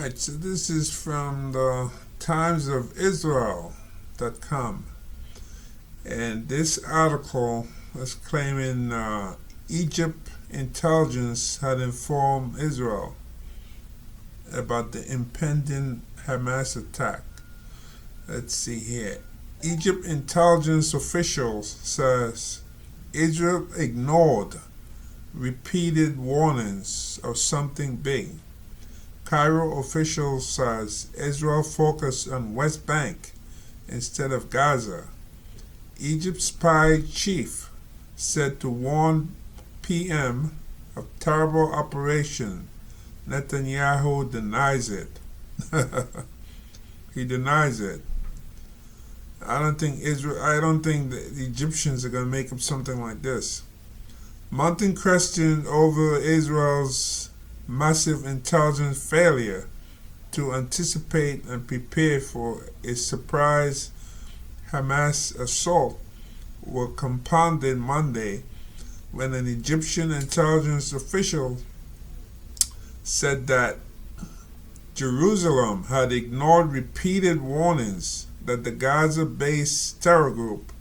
Alright, so this is from the Times of Israel.com. And this article is claiming Egypt intelligence had informed Israel about the impending Hamas attack. Let's see here. Egypt intelligence officials says Israel ignored repeated warnings of something big. Cairo officials says Israel focused on West Bank instead of Gaza. Egypt spy chief said to warn PM of terrible operation. Netanyahu denies it. He denies it. I don't think the Egyptians are going to make up something like this. Mounting question over Israel's massive intelligence failure to anticipate and prepare for a surprise Hamas assault were compounded Monday when an Egyptian intelligence official said that Jerusalem had ignored repeated warnings that the Gaza-based terror group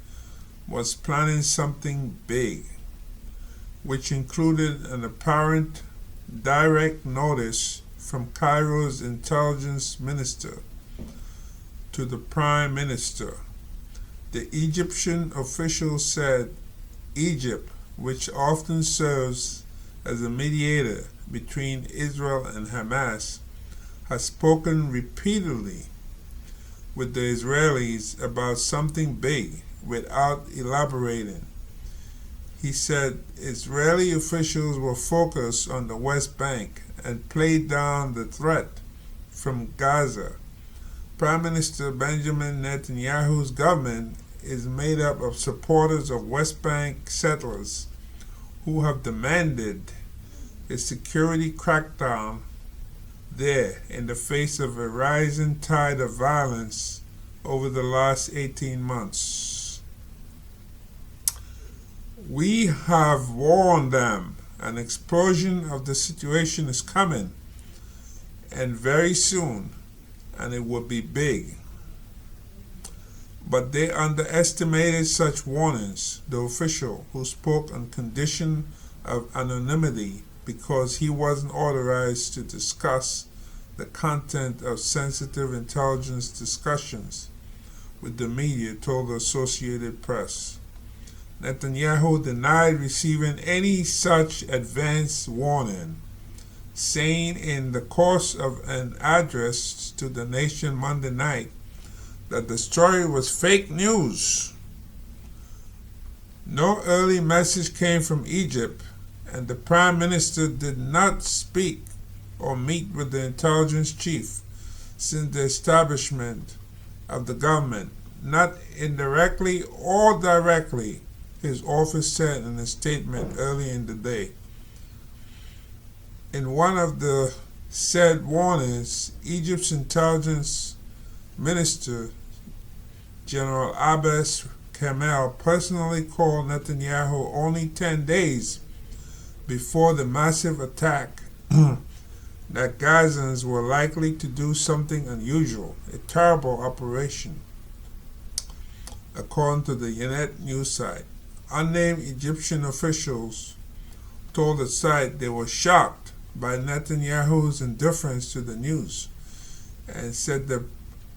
was planning something big, which included an apparent direct notice from Cairo's intelligence minister to the prime minister. The Egyptian official said Egypt, which often serves as a mediator between Israel and Hamas, has spoken repeatedly with the Israelis about something big without elaborating. He said Israeli officials were focused on the West Bank and played down the threat from Gaza. Prime Minister Benjamin Netanyahu's government is made up of supporters of West Bank settlers who have demanded a security crackdown there in the face of a rising tide of violence over the last 18 months. We have warned them an explosion of the situation is coming, and very soon, and it will be big. But they underestimated such warnings, the official, who spoke on condition of anonymity because he wasn't authorized to discuss the content of sensitive intelligence discussions with the media, told the Associated Press. Netanyahu denied receiving any such advance warning, saying in the course of an address to the nation Monday night that the story was fake news. No early message came from Egypt, and the Prime Minister did not speak or meet with the intelligence chief since the establishment of the government, not indirectly or directly, his office said in a statement early in the day. In one of the said warnings, Egypt's intelligence minister, General Abbas Kamel, personally called Netanyahu only 10 days before the massive attack that Gazans were likely to do something unusual, a terrible operation, according to the Ynet news site. Unnamed Egyptian officials told the site they were shocked by Netanyahu's indifference to the news and said the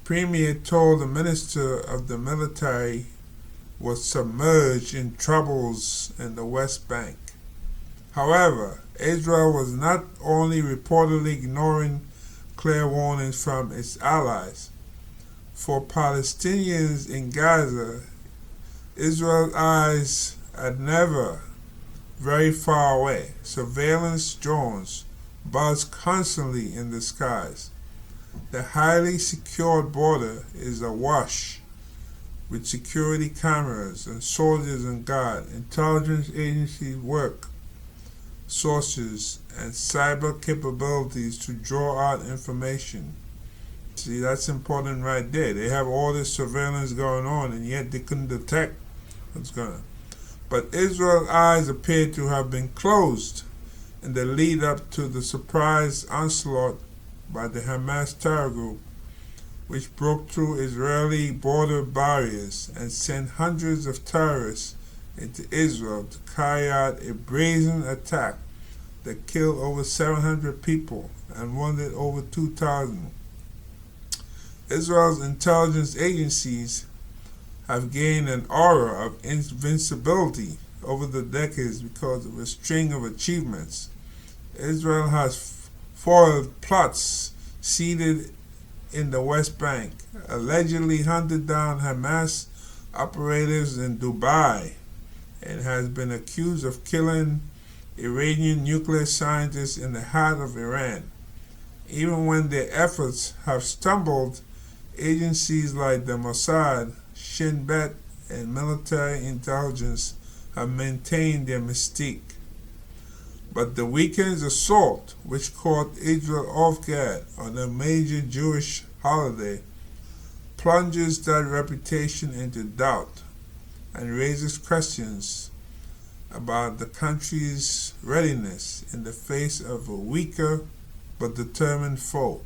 premier told the minister of the military was submerged in troubles in the West Bank. However, Israel was not only reportedly ignoring clear warnings from its allies. For Palestinians in Gaza, Israel's eyes are never very far away. Surveillance drones buzz constantly in the skies. The highly secured border is awash with security cameras and soldiers on guard. Intelligence agencies work sources and cyber capabilities to draw out information. See, that's important right there. They have all this surveillance going on, and yet they couldn't detect what's going on. But Israel's eyes appear to have been closed in the lead up to the surprise onslaught by the Hamas terror group, which broke through Israeli border barriers and sent hundreds of terrorists into Israel to carry out a brazen attack that killed over 700 people and wounded over 2,000. Israel's intelligence agencies have gained an aura of invincibility over the decades because of a string of achievements. Israel has foiled plots seeded in the West Bank, allegedly hunted down Hamas operators in Dubai, and has been accused of killing Iranian nuclear scientists in the heart of Iran. Even when their efforts have stumbled, agencies like the Mossad, Shin Bet, and military intelligence have maintained their mystique. But the weekend's assault, which caught Israel off guard on a major Jewish holiday, plunges that reputation into doubt and raises questions about the country's readiness in the face of a weaker but determined foe.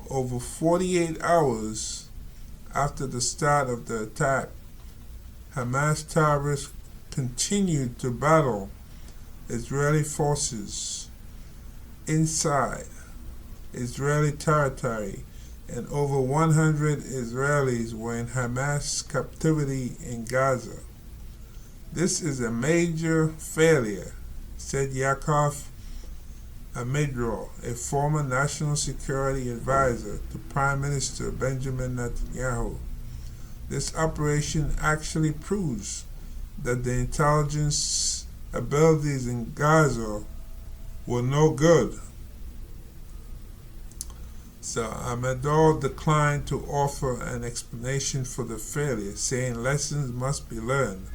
Over 48 hours after the start of the attack, Hamas terrorists continued to battle Israeli forces inside Israeli territory, and over 100 Israelis were in Hamas captivity in Gaza. This is a major failure, said Yaakov Amidro, a former national security advisor to Prime Minister Benjamin Netanyahu. This operation actually proves that the intelligence abilities in Gaza were no good. So Amador declined to offer an explanation for the failure, saying lessons must be learned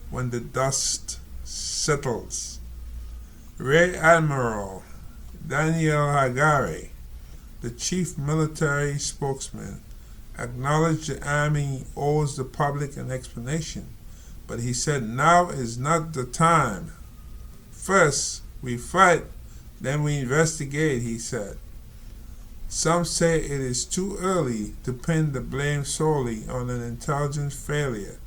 when the dust settles. Rear Admiral Daniel Hagari, the chief military spokesman, acknowledged the army owes the public an explanation, but he said now is not the time. First we fight, then we investigate, he said. Some say it is too early to pin the blame solely on an intelligence failure.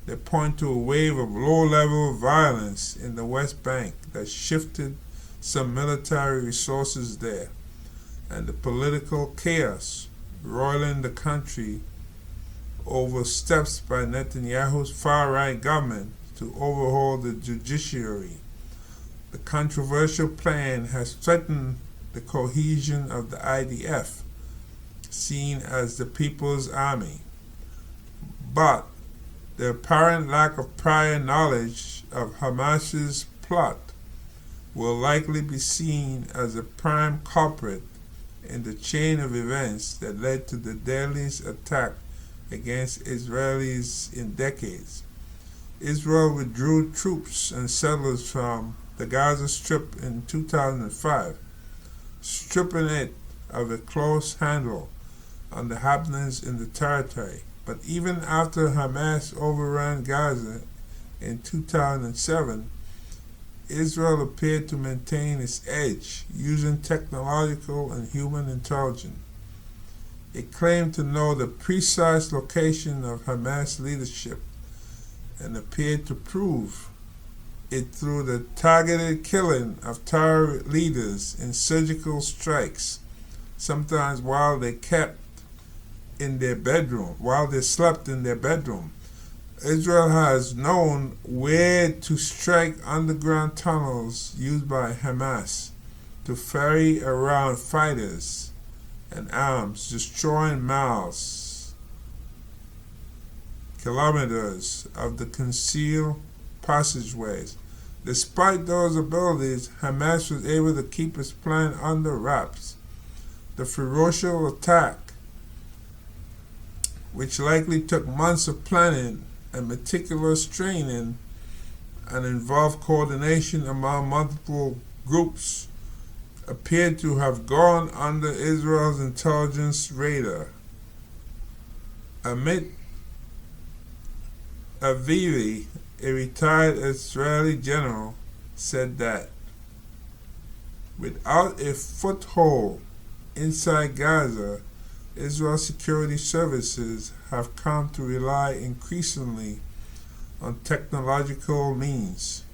They point to a wave of low-level violence in the West Bank that shifted some military resources there, and the political chaos roiling the country over steps by Netanyahu's far-right government to overhaul the judiciary. The controversial plan has threatened the cohesion of the IDF, seen as the People's Army. But the apparent lack of prior knowledge of Hamas's plot will likely be seen as a prime culprit in the chain of events that led to the deadliest attack against Israelis in decades. Israel withdrew troops and settlers from the Gaza Strip in 2005, stripping it of a close handle on the happenings in the territory. But even after Hamas overran Gaza in 2007, Israel appeared to maintain its edge using technological and human intelligence. It claimed to know the precise location of Hamas leadership and appeared to prove it through the targeted killing of terror leaders in surgical strikes, sometimes while they slept in their bedroom. Israel has known where to strike underground tunnels used by Hamas to ferry around fighters and arms, destroying miles, kilometers of the concealed passageways. Despite those abilities, Hamas was able to keep its plan under wraps. The ferocious attack, which likely took months of planning and meticulous training and involved coordination among multiple groups, appeared to have gone under Israel's intelligence radar. Amit Avivi, a retired Israeli general, said that without a foothold inside Gaza, Israel security services have come to rely increasingly on technological means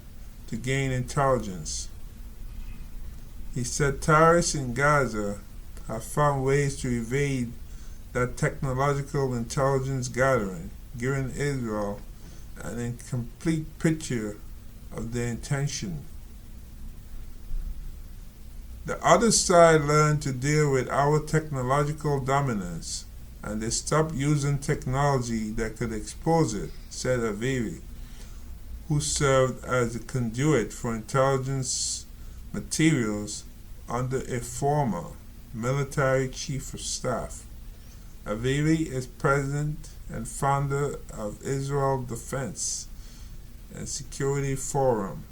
to gain intelligence. He said terrorists in Gaza have found ways to evade that technological intelligence gathering, giving Israel an incomplete picture of their intention. The other side learned to deal with our technological dominance, and they stopped using technology that could expose it, said Avivi, who served as a conduit for intelligence materials under a former military chief of staff. Avivi is president and founder of Israel Defense and Security Forum,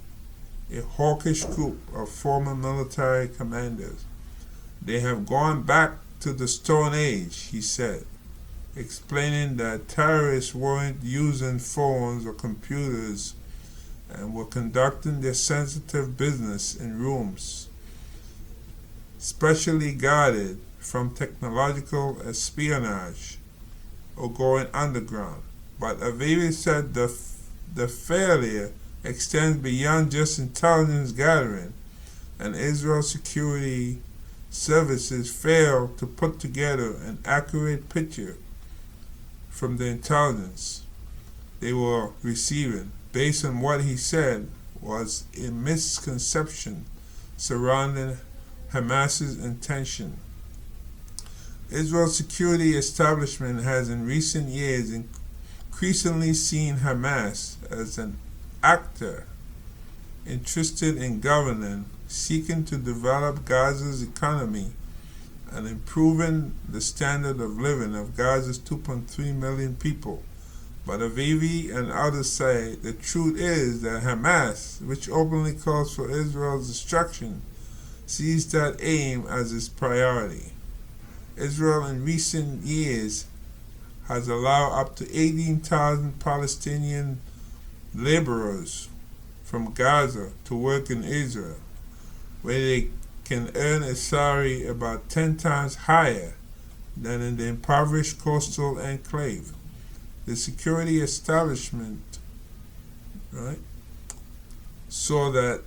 a hawkish group of former military commanders. They have gone back to the Stone Age, he said, explaining that terrorists weren't using phones or computers and were conducting their sensitive business in rooms, specially guarded from technological espionage or going underground. But Avivi said the failure extends beyond just intelligence gathering, and Israel's security services failed to put together an accurate picture from the intelligence they were receiving, based on what he said was a misconception surrounding Hamas's intention. Israel's security establishment has in recent years increasingly seen Hamas as an actor interested in governing, seeking to develop Gaza's economy and improving the standard of living of Gaza's 2.3 million people. But Avivi and others say the truth is that Hamas, which openly calls for Israel's destruction, sees that aim as its priority. Israel in recent years has allowed up to 18,000 Palestinian laborers from Gaza to work in Israel, where they can earn a salary about 10 times higher than in the impoverished coastal enclave. The security establishment, saw that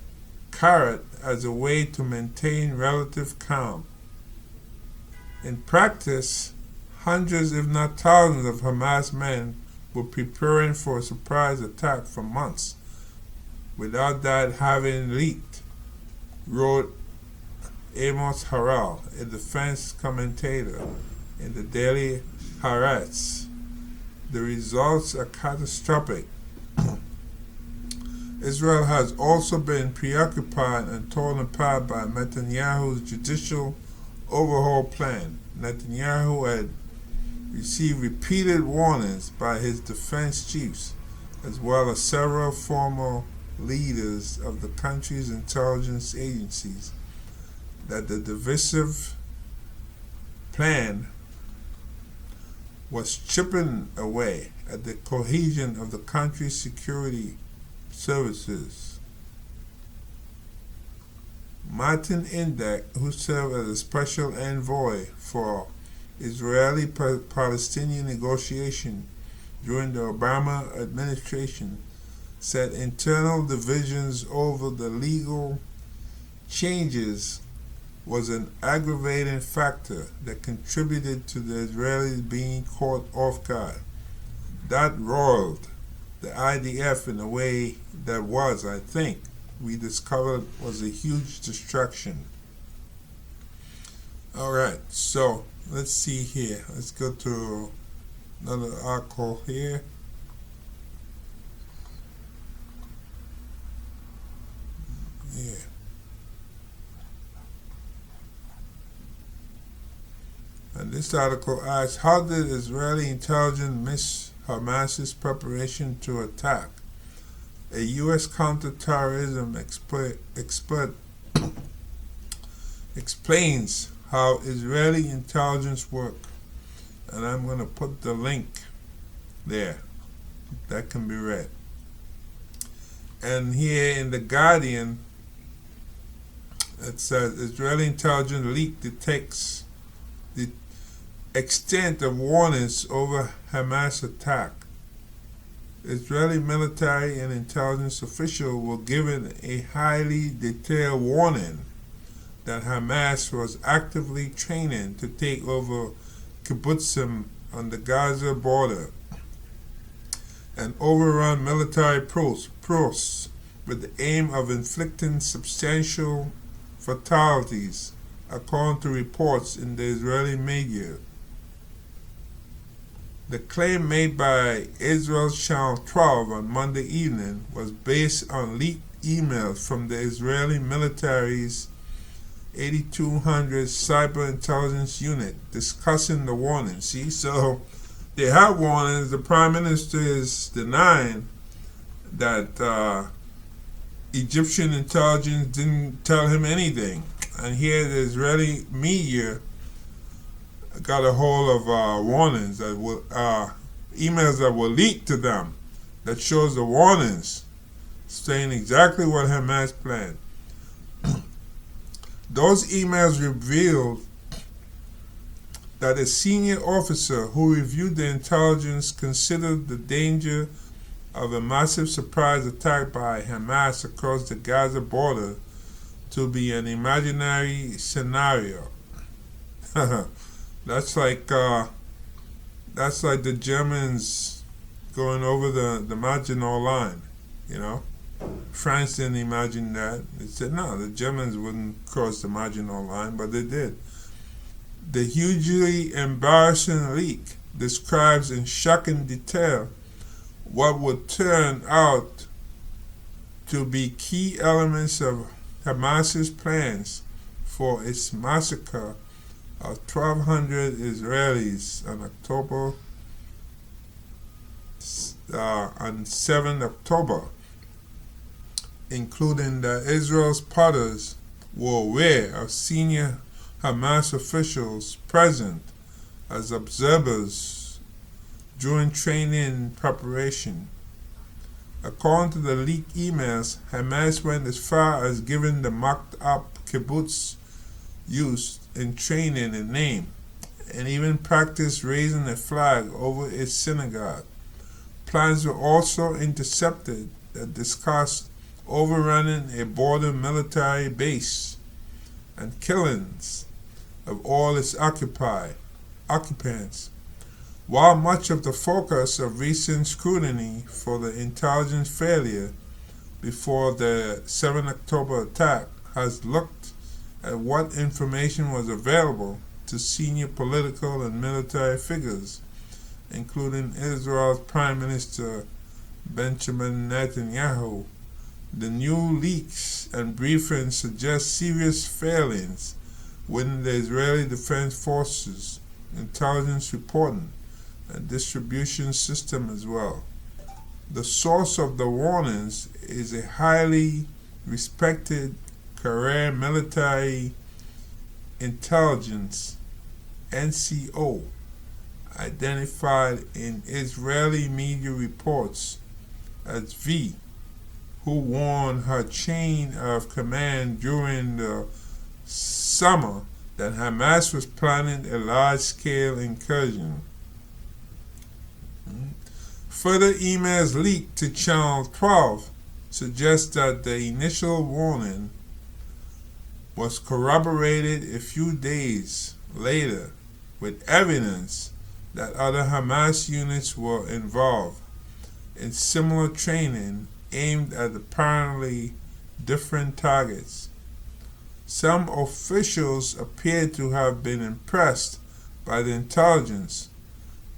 carrot as a way to maintain relative calm. In practice, hundreds if not thousands of Hamas men were preparing for a surprise attack for months without that having leaked, wrote Amos Harel, a defense commentator in the Daily Haaretz. The results are catastrophic. Israel has also been preoccupied and torn apart by Netanyahu's judicial overhaul plan. Netanyahu had received repeated warnings by his defense chiefs, as well as several former leaders of the country's intelligence agencies, that the divisive plan was chipping away at the cohesion of the country's security services. Martin Indyk, who served as a special envoy for Israeli-Palestinian negotiation during the Obama administration, said internal divisions over the legal changes was an aggravating factor that contributed to the Israelis being caught off guard. That roiled the IDF in a way that was, I think, we discovered was a huge distraction. Alright, so let's see here. Let's go to another article here. Yeah. And this article asks, how did Israeli intelligence miss Hamas's preparation to attack? A U.S. counterterrorism expert explains how Israeli intelligence works. And I'm going to put the link there. That can be read. And here in The Guardian, it says Israeli intelligence leaked the text the extent of warnings over Hamas attack. Israeli military and intelligence officials were given a highly detailed warning that Hamas was actively training to take over kibbutzim on the Gaza border and overrun military posts with the aim of inflicting substantial fatalities, according to reports in the Israeli media. The claim made by Israel's Channel 12 on Monday evening was based on leaked emails from the Israeli military's 8200 Cyber Intelligence Unit discussing the warning. See, so they have warnings. The Prime Minister is denying that Egyptian intelligence didn't tell him anything. And here the Israeli media got a hold of warnings that were emails that were leaked to them that shows the warnings saying exactly what Hamas planned. Those emails revealed that a senior officer who reviewed the intelligence considered the danger of a massive surprise attack by Hamas across the Gaza border to be an imaginary scenario. That's like the Germans going over the Maginot Line, you know. France didn't imagine that. They said no, the Germans wouldn't cross the Maginot Line, but they did. The hugely embarrassing leak describes in shocking detail what would turn out to be key elements of Hamas's plans for its massacre of 1,200 Israelis on on 7 October, including that Israel's potters were aware of senior Hamas officials present as observers during training preparation. According to the leaked emails, Hamas went as far as giving the mocked-up kibbutz used in training a name, and even practiced raising a flag over its synagogue. Plans were also intercepted that discussed overrunning a border military base and killings of all its occupants. While much of the focus of recent scrutiny for the intelligence failure before the 7 October attack has looked at what information was available to senior political and military figures, including Israel's Prime Minister Benjamin Netanyahu, the new leaks and briefings suggest serious failings within the Israeli Defense Forces intelligence reporting and distribution system as well. The source of the warnings is a highly respected career military intelligence NCO identified in Israeli media reports as V, who warned her chain of command during the summer that Hamas was planning a large-scale incursion. Further emails leaked to Channel 12 suggest that the initial warning was corroborated a few days later with evidence that other Hamas units were involved in similar training aimed at apparently different targets. Some officials appeared to have been impressed by the intelligence,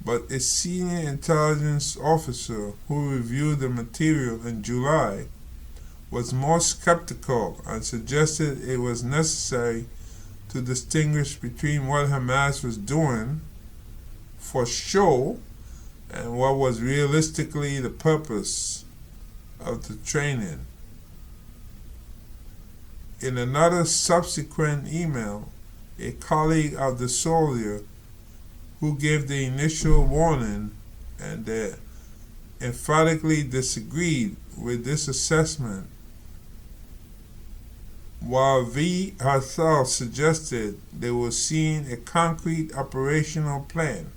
but a senior intelligence officer who reviewed the material in July was more skeptical and suggested it was necessary to distinguish between what Hamas was doing for show and what was realistically the purpose of the training. In another subsequent email, a colleague of the soldier who gave the initial warning and emphatically disagreed with this assessment while V herself suggested they were seeing a concrete operational plan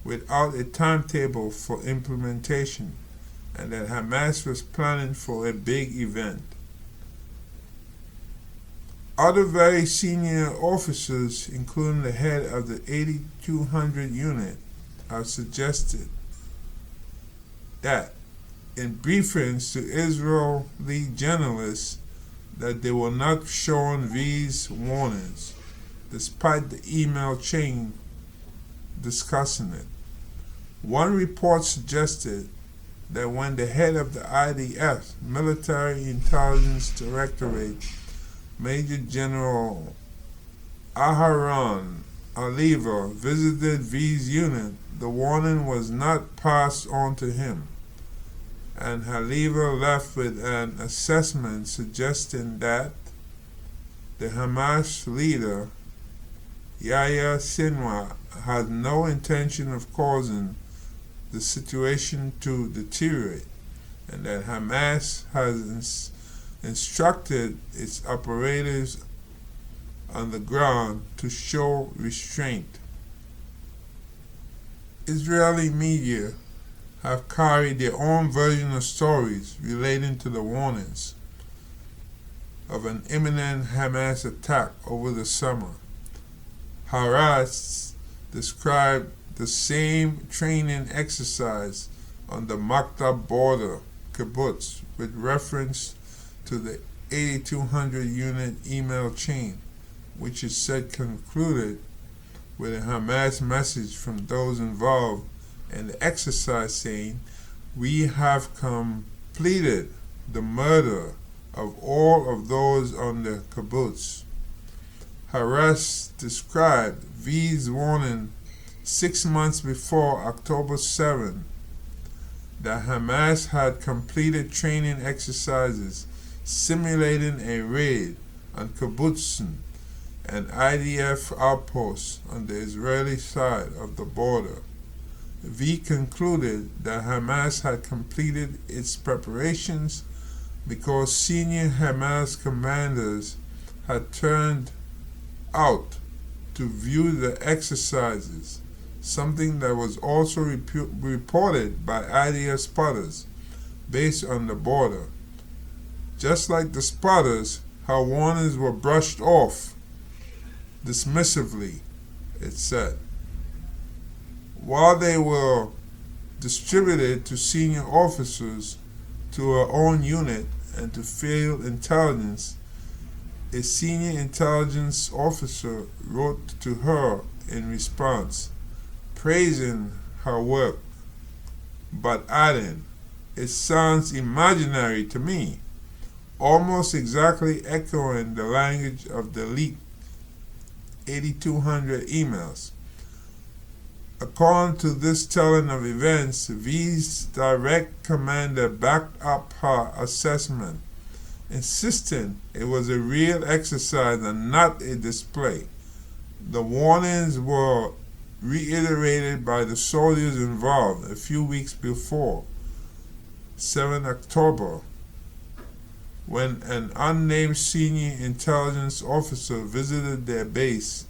without a timetable for implementation, and that Hamas was planning for a big event. Other very senior officers, including the head of the 8200 unit, have suggested that, in briefings to Israeli journalists, that they were not showing V's warnings, despite the email chain discussing it. One report suggested that when the head of the IDF, Military Intelligence Directorate, Major General Aharon Aliva, visited V's unit, the warning was not passed on to him, and Haliva left with an assessment suggesting that the Hamas leader, Yahya Sinwar, had no intention of causing the situation to deteriorate, and that Hamas has instructed its operators on the ground to show restraint. Israeli media have carried their own version of stories relating to the warnings of an imminent Hamas attack over the summer. Haaretz described the same training exercise on the Maktab border kibbutz with reference to the 8200 unit email chain, which is said concluded with a Hamas message from those involved in the exercise saying, "We have completed the murder of all of those on the kibbutz." Haaretz described V's warning 6 months before October 7 that Hamas had completed training exercises simulating a raid on kibbutzim and IDF outposts on the Israeli side of the border. V concluded that Hamas had completed its preparations because senior Hamas commanders had turned out to view the exercises, something that was also reported by IDF spotters based on the border. Just like the spotters, her warnings were brushed off dismissively, it said. While they were distributed to senior officers, to her own unit, and to field intelligence, a senior intelligence officer wrote to her in response, praising her work, but adding, "It sounds imaginary to me," almost exactly echoing the language of the leaked 8200 emails. According to this telling of events, V's direct commander backed up her assessment, insisting it was a real exercise and not a display. The warnings were reiterated by the soldiers involved a few weeks before 7 October, when an unnamed senior intelligence officer visited their base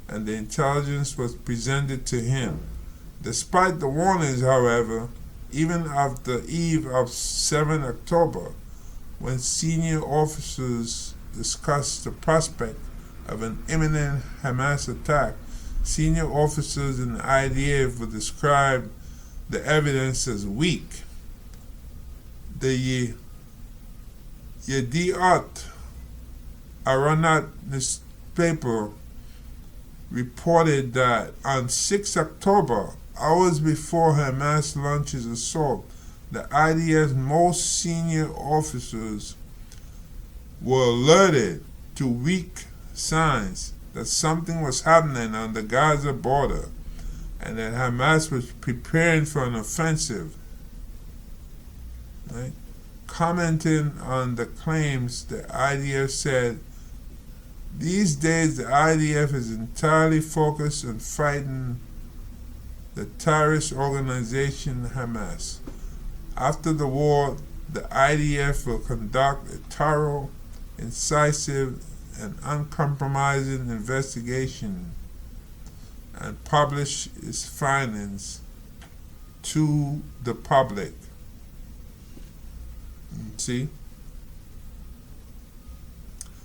and the intelligence was presented to him. Despite the warnings, however, even after the eve of 7 October, when senior officers discussed the prospect of an imminent Hamas attack, senior officers in the IDF would describe the evidence as weak. The Yediot Aronot newspaper reported that on 6 October, hours before Hamas launches assault, the IDF's most senior officers were alerted to weak signs that something was happening on the Gaza border and that Hamas was preparing for an offensive. Right? Commenting on the claims, the IDF said, "These days the IDF is entirely focused on fighting the terrorist organization Hamas. After the war, the IDF will conduct a thorough incisive, and uncompromising investigation and publish its findings to the public. See?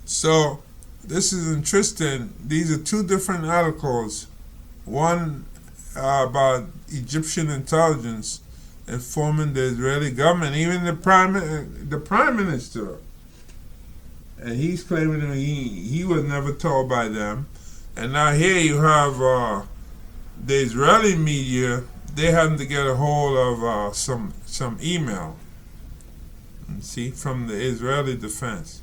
So, this is interesting. These are two different articles. One about Egyptian intelligence informing the Israeli government, even the prime minister, and he's claiming that he was never told by them. And now here you have the Israeli media. They having to get a hold of some email, see, from the Israeli defense,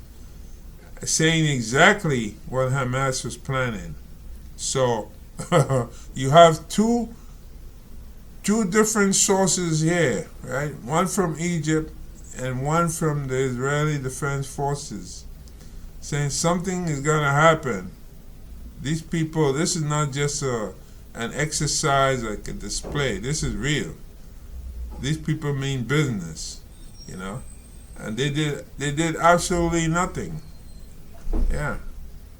saying exactly what Hamas was planning. So you have two different sources here, right? One from Egypt and one from the Israeli Defense Forces, saying something is going to happen. These people, this is not just an exercise like a display. This is real. These people mean business, you know, and they did absolutely nothing. Yeah,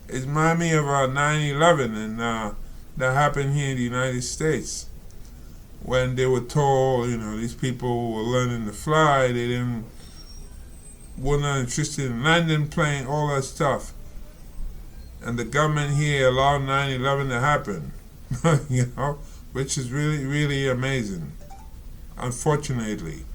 it reminds me of 9/11 and that happened here in the United States, when they were told, you know, these people were learning to fly, were not interested in landing plane, all that stuff. And the government here allowed 9/11 to happen, you know, which is really, really amazing, unfortunately.